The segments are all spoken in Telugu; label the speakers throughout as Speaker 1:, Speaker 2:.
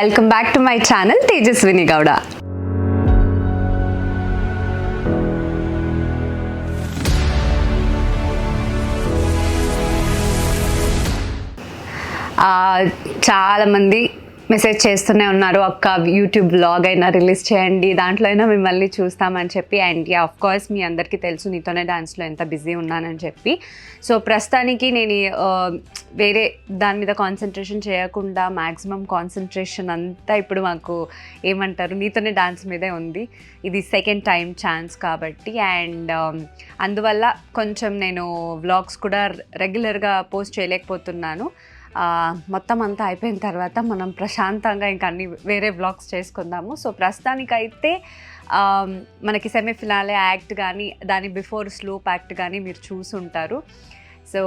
Speaker 1: Welcome back to my channel Tejaswini Gowda. చాలామంది మెసేజ్ చేస్తూనే ఉన్నారు, అక్క యూట్యూబ్ వ్లాగ్ అయినా రిలీజ్ చేయండి, దాంట్లో అయినా మిమ్మల్ని చూస్తామని చెప్పి. అండ్ ఆఫ్ కోర్స్ మీ అందరికీ తెలుసు నీతోనే డాన్స్లో ఎంత బిజీ ఉన్నానని చెప్పి. సో ప్రస్తుతానికి నేను వేరే దాని మీద కాన్సన్ట్రేషన్ చేయకుండా మ్యాక్సిమం కాన్సన్ట్రేషన్ అంతా ఇప్పుడు మాకు ఏమంటారు నీతోనే డాన్స్ మీదే ఉంది. ఇది సెకండ్ టైం ఛాన్స్ కాబట్టి. అండ్ అందువల్ల కొంచెం నేను వ్లాగ్స్ కూడా రెగ్యులర్గా పోస్ట్ చేయలేకపోతున్నాను. మొత్తం అంతా అయిపోయిన తర్వాత మనం ప్రశాంతంగా ఇంకా అన్ని వేరే వ్లాగ్స్ చేసుకుందాము. సో ప్రస్తుతానికైతే మనకి సెమీఫినాలే యాక్ట్ కానీ దాని బిఫోర్ స్లోప్ యాక్ట్ కానీ మీరు చూసుంటారు. సో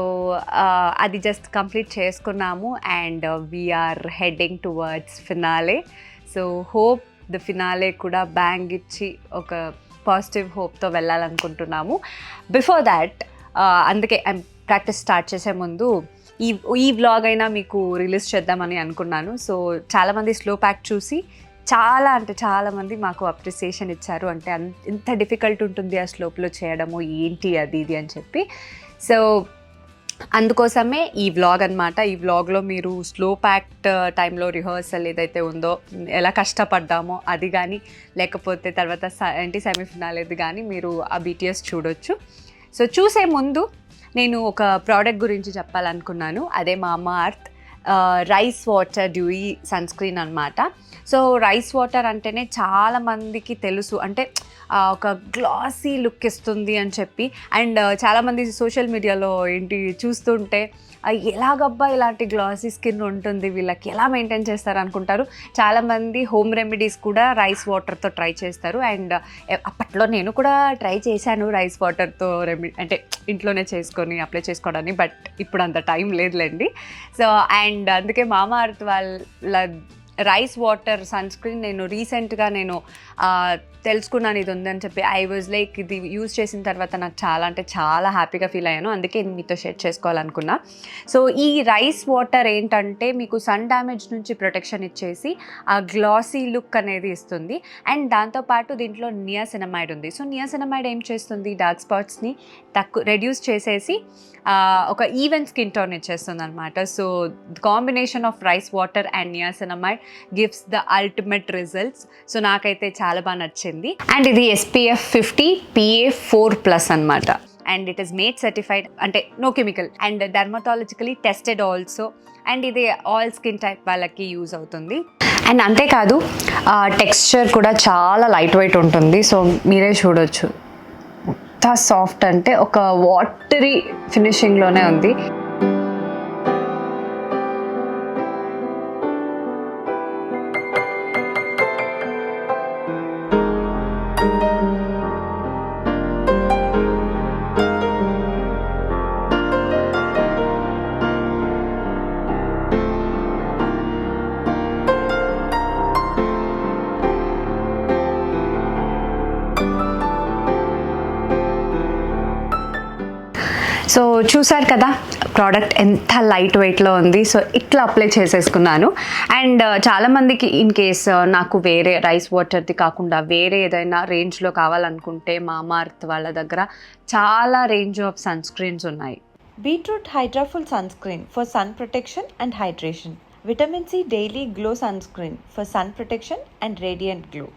Speaker 1: అది జస్ట్ కంప్లీట్ చేసుకున్నాము and we are heading towards finale. So hope the finale కూడా బ్యాంగ్ ఇచ్చి ఒక పాజిటివ్ హోప్తో వెళ్ళాలనుకుంటున్నాము. బిఫోర్ దాట్ అందుకే ప్రాక్టీస్ స్టార్ట్ చేసే ముందు ఈ వ్లాగ్ అయినా మీకు రిలీజ్ చేద్దామని అనుకున్నాను. సో చాలామంది స్లో ప్యాక్ చూసి చాలామంది మాకు అప్రిసియేషన్ ఇచ్చారు. అంటే ఎంత డిఫికల్ట్ ఉంటుంది ఆ స్లోప్లో చేయడము, ఏంటి అది ఇది అని చెప్పి. సో అందుకోసమే ఈ వ్లాగ్ అనమాట. ఈ వ్లాగ్లో మీరు స్లో ప్యాక్ట్ టైంలో రిహర్సల్ ఏదైతే ఉందో ఎలా కష్టపడ్డామో అది కానీ, లేకపోతే తర్వాత సెమీఫినాలేది కానీ మీరు ఆ BTS చూడొచ్చు. సో చూసే ముందు నేను ఒక ప్రోడక్ట్ గురించి చెప్పాలనుకున్నాను. అదే Mamaearth rice water dewy sun screen అనమాట. సో రైస్ వాటర్ అంటేనే చాలామందికి తెలుసు, అంటే ఒక గ్లాసీ లుక్ ఇస్తుంది అని చెప్పి. అండ్ చాలామంది సోషల్ మీడియాలో ఏంటి చూస్తుంటే ఎలాగబ్బా ఇలాంటి గ్లాసీ స్కిన్ ఉంటుంది, వీళ్ళకి ఎలా మెయింటైన్ చేస్తారు అనుకుంటారు. చాలామంది హోమ్ రెమెడీస్ కూడా రైస్ వాటర్తో ట్రై చేస్తారు. అండ్ అప్పట్లో నేను కూడా ట్రై చేశాను రైస్ వాటర్తో అంటే ఇంట్లోనే చేసుకొని అప్లై చేసుకోవడానికి. బట్ ఇప్పుడు అంత టైం లేదులేండి. సో అండ్ అందుకే మామాఅర్త్ వాళ్ళ రైస్ వాటర్ సన్ స్క్రీన్ నేను రీసెంట్గా తెలుసుకున్నాను ఇది ఉందని చెప్పి. ఐ వాజ్ లైక్ ఇది యూజ్ చేసిన తర్వాత నాకు చాలా హ్యాపీగా ఫీల్ అయ్యాను. అందుకే మీతో షేర్ చేసుకోవాలనుకున్నా. సో ఈ రైస్ వాటర్ ఏంటంటే మీకు సన్ డ్యామేజ్ నుంచి ప్రొటెక్షన్ ఇచ్చేసి ఆ గ్లాసీ లుక్ అనేది ఇస్తుంది. అండ్ దాంతోపాటు దీంట్లో నియాసినమైడ్ ఉంది. సో నియాసినమైడ్ ఏం చేస్తుంది, డార్క్ స్పాట్స్ని రెడ్యూస్ చేసేసి ఒక ఈవెన్ స్కిన్ టోన్ ఇచ్చేస్తుంది అనమాట. So combination of rice water and niacinamide gives the ultimate results. So నాకైతే చాలా బాగా నచ్చింది. అండ్ ఇది SPF 50 PA4+ అనమాట. And it is made certified, అంటే no chemical and dermatologically tested also. And ఇది ఆల్ స్కిన్ టైప్ వాళ్ళకి యూజ్ అవుతుంది. అండ్ అంతేకాదు టెక్స్చర్ కూడా చాలా లైట్ వెయిట్ ఉంటుంది. సో మీరే చూడొచ్చు ఎంత సాఫ్ట్, అంటే ఒక వాటరీ ఫినిషింగ్లోనే ఉంది. సో చూసారు కదా ప్రోడక్ట్ ఎంత లైట్ వెయిట్లో ఉంది. సో ఇట్లా అప్లై చేసేసుకున్నాను. అండ్ చాలామందికి ఇన్ కేస్ నాకు వేరే రైస్ వాటర్ది కాకుండా వేరే ఏదైనా రేంజ్లో కావాలనుకుంటే మామాఅర్త్ వాళ్ళ దగ్గర చాలా రేంజ్ ఆఫ్ సన్ స్క్రీన్స్ ఉన్నాయి.
Speaker 2: Beetroot hydraful sunscreen for sun protection and hydration. Vitamin C daily glow sunscreen for sun protection and radiant glow.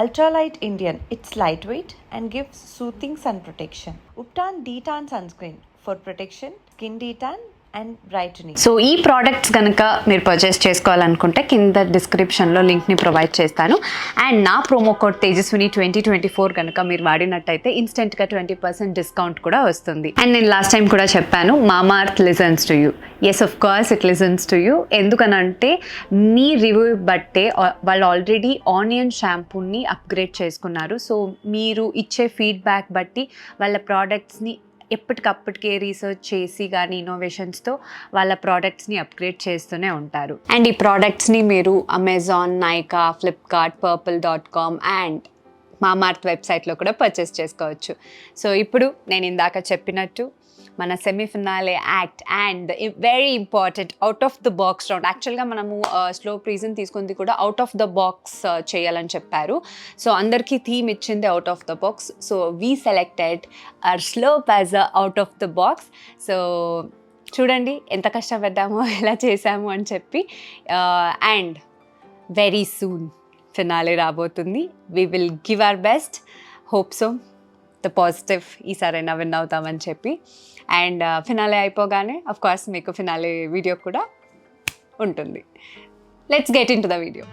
Speaker 2: Ultralight Indian, it's lightweight and gives soothing sun protection. Uptan D-Tan sunscreen for protection, skin D-Tan and brightening.
Speaker 1: So ఈ ప్రోడక్ట్స్ కనుక మీరు పర్చేస్ చేసుకోవాలనుకుంటే కింద డిస్క్రిప్షన్లో లింక్ని ప్రొవైడ్ చేస్తాను. అండ్ నా ప్రోమో కోడ్ తేజస్విని 2024 కనుక మీరు వాడినట్టయితే ఇన్స్టెంట్గా 20% డిస్కౌంట్ కూడా వస్తుంది. అండ్ నేను లాస్ట్ టైం కూడా చెప్పాను, Mamaearth listens to you. Yes of course it listens to you. ఎందుకనంటే మీ రివ్యూ బట్టే వాళ్ళు ఆల్రెడీ ఆనియన్ షాంపూని అప్గ్రేడ్ చేసుకున్నారు. సో మీరు ఇచ్చే ఫీడ్బ్యాక్ బట్టి వాళ్ళ ప్రోడక్ట్స్ని ఎప్పటికప్పటికే రీసెర్చ్ చేసి కానీ ఇన్నోవేషన్స్తో వాళ్ళ ప్రోడక్ట్స్ని అప్గ్రేడ్ చేస్తూనే ఉంటారు. అండ్ ఈ ప్రోడక్ట్స్ని మీరు Amazon, Nykaa, Flipkart, purple.com and Mamaearth వెబ్సైట్లో కూడా పర్చేస్ చేసుకోవచ్చు. సో ఇప్పుడు నేను ఇందాక చెప్పినట్టు మన semi finale act and very important out of the box round. యాక్చువల్గా మనము స్లో ప్రీజన్ తీసుకుంది కూడా అవుట్ ఆఫ్ ద బాక్స్ చేయాలని చెప్పారు. సో అందరికీ థీమ్ ఇచ్చింది out of the box. So we selected our slope as a out of the box. So చూడండి ఎంత కష్టపడ్డామో ఎలా చేసాము అని చెప్పి. అండ్ వెరీ సూన్ ఫినాలే రాబోతుంది. We will give our best. Hope so the positive ఈసారైనా విన్ అవుతామని చెప్పి. అండ్ ఫినాలే అయిపోగానే అఫ్కోర్స్ మీకు ఫినాలే వీడియో కూడా ఉంటుంది. Let's get into the video.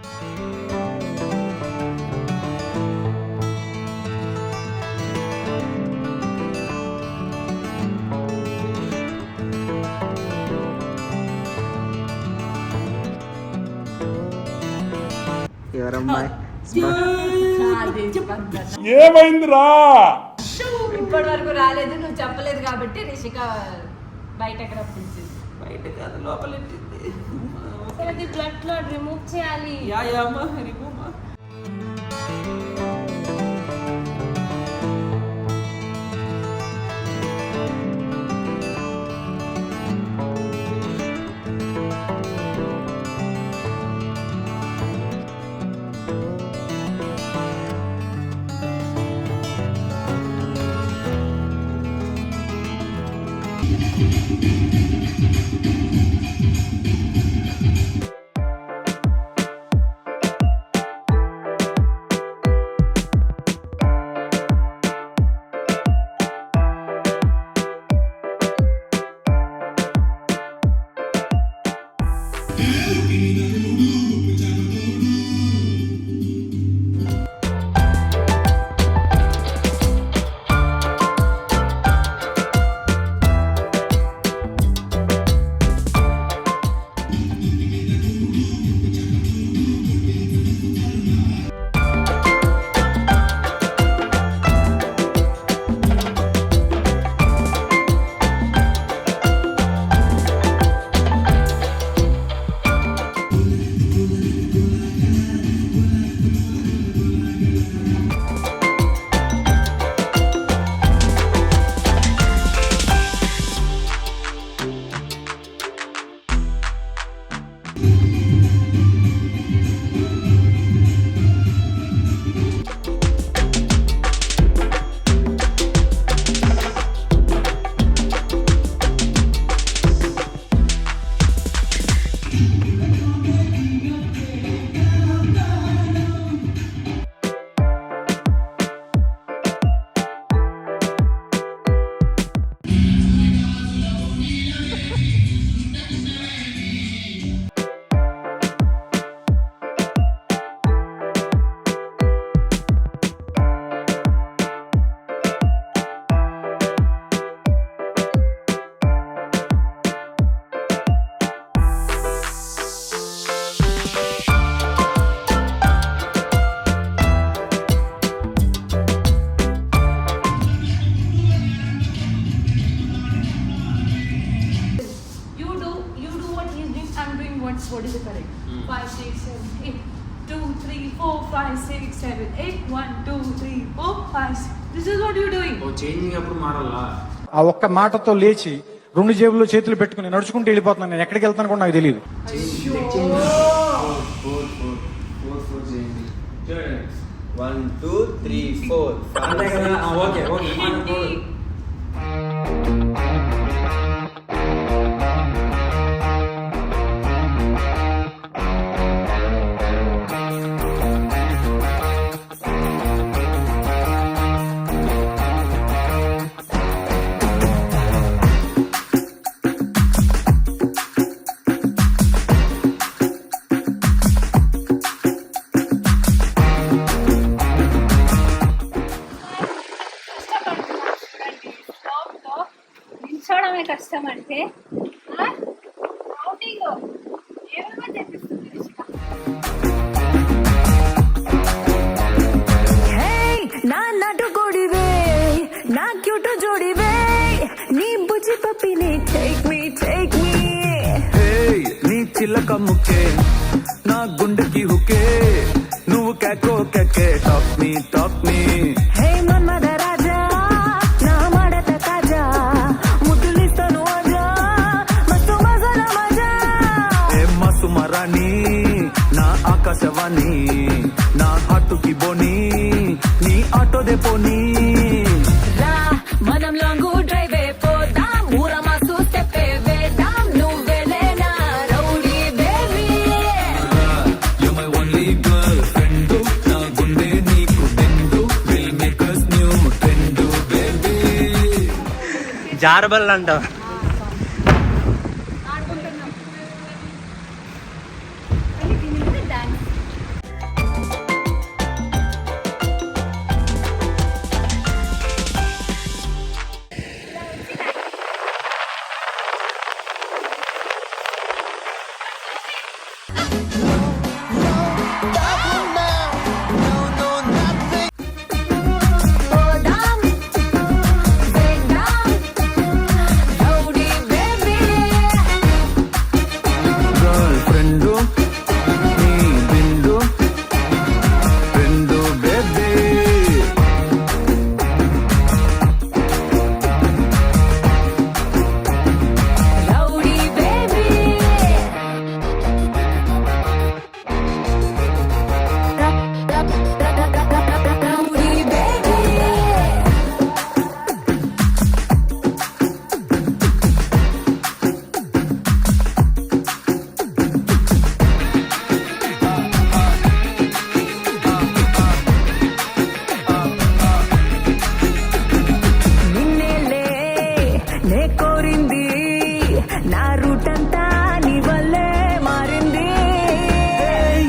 Speaker 3: ఎవరమ్మాయి?
Speaker 4: ఏమైందిరా?
Speaker 5: ఇప్పటి వరకు రాలేదు, నువ్వు చెప్పలేదు కాబట్టి రిషిక బయటకు రప్పించింది.
Speaker 3: బయట కాదు, లోపల ఎట్టింది.
Speaker 5: అది బ్లడ్ క్లాట్ రిమూవ్ చేయాలి.
Speaker 3: యా యా అమ్మా, రిమూవ్ మా.
Speaker 5: What is the correct? 5, 6, 7, 8. 2, 3, 4, 5, 6, 7, 8. 1, 2, 3, 4, 5. This is what you're doing.
Speaker 4: ఓ చేంజింగ్ అప్పుడు మారాలా?
Speaker 6: ఆ ఒక్క మాటతో లేచి 2 జేబుల్లో చేతులు పెట్టుకుని నడుచుకుంటూ వెళ్ళిపోతున్నాను. నేను ఎక్కడికి వెళ్తాను కూడా నాకు తెలియదు.
Speaker 4: చేయండి.
Speaker 3: 1 2 3 4
Speaker 4: అంతే కదా? Okay okay.
Speaker 5: నిల్చోడమే కష్టం అంటే అవుటింగ్ ఏమేమో తెప్పిస్తుంది రిషిక.
Speaker 7: నా నటు కొడివే నా క్యూటు జోడివే నీ బుజ్జి పప్పిని టేక్ మీ
Speaker 8: నీ చిల్లక ముక్కే నా గుండెకి హుకే నువ్వు కేకో కేకే టాక్ మీ पानी ना हाटू की बोनी नी ऑटो दे पोनी
Speaker 7: రా మనం లాంగ్ డ్రైవ్ పోదాం ఊరమా చూస్తే వేద్దాం నువ్వెలేనా rowdy baby
Speaker 8: You're my only girlfriend నా గుండె నీకు బెండు will make us new trend baby
Speaker 3: జారబల్ అంటావు.
Speaker 7: పోదాం వేద్దాం రౌడీ బేబీ
Speaker 8: girlfriend నీ బిందు రెండు baby
Speaker 7: rowdy baby rowdy baby నిన్నేలే నే కోరింది నా రూట్ అంతా నీ వల్లే మారింది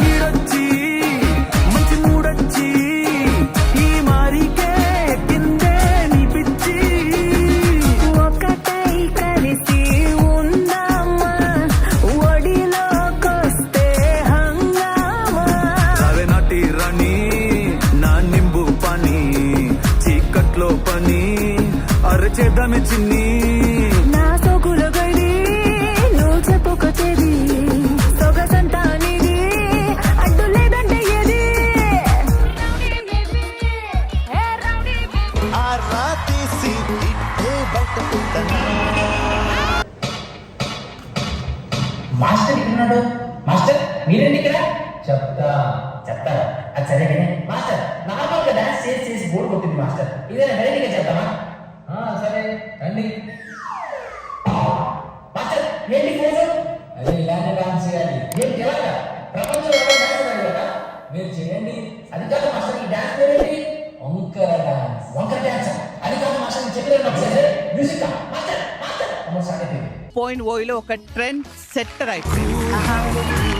Speaker 8: ఈడొచ్చి మంచి మూడొచ్చి ఈ మారికే కిందే నీ పిచ్చి
Speaker 7: ఒకటై కలిసి ఉందామా ఒడిలోకొస్తే హంగామా
Speaker 8: అవే నాటి రాణి నా నింబు పని చీకట్లో పని అరచేద్దామే చిన్ని
Speaker 7: నా సోకుల గడి నువ్వు చెప్పుకొచ్చేది సొగసంతా నీది అడ్డు లేదంటే ఏది
Speaker 9: మాస్టర్ ఇక్కడ మాస్టర్ మీరేంటి ఇక్కడ చెప్తా అది సరే కానీ మాస్టర్ నార్మల్ గా డాన్స్ చేసి చేసి బోర్డు కొట్టింది మాస్టర్ ఇదేనా వెరైటీగా చెప్తామా సరే రండి మాస్టర్ ఏంటి ఫోజు అదే ఇలాంటి డాన్స్ చేయాలి ఏంటి ఎలాగా ప్రపంచంలో ఎవరు డాన్స్ చేయాలి కదా మీరు చేయండి అది కాదు మాస్టర్ ఈ డాన్స్ పేరేంటి వంకర డాన్స్ అది కాదు మాస్టర్ నేను చెప్పలేదు మ్యూజిక్ మాస్టర్ మాస్టర్ అమ్మ సాగైతే
Speaker 10: .0 ఒక ట్రెండ్ సెట్టర్ అయిపోయింది.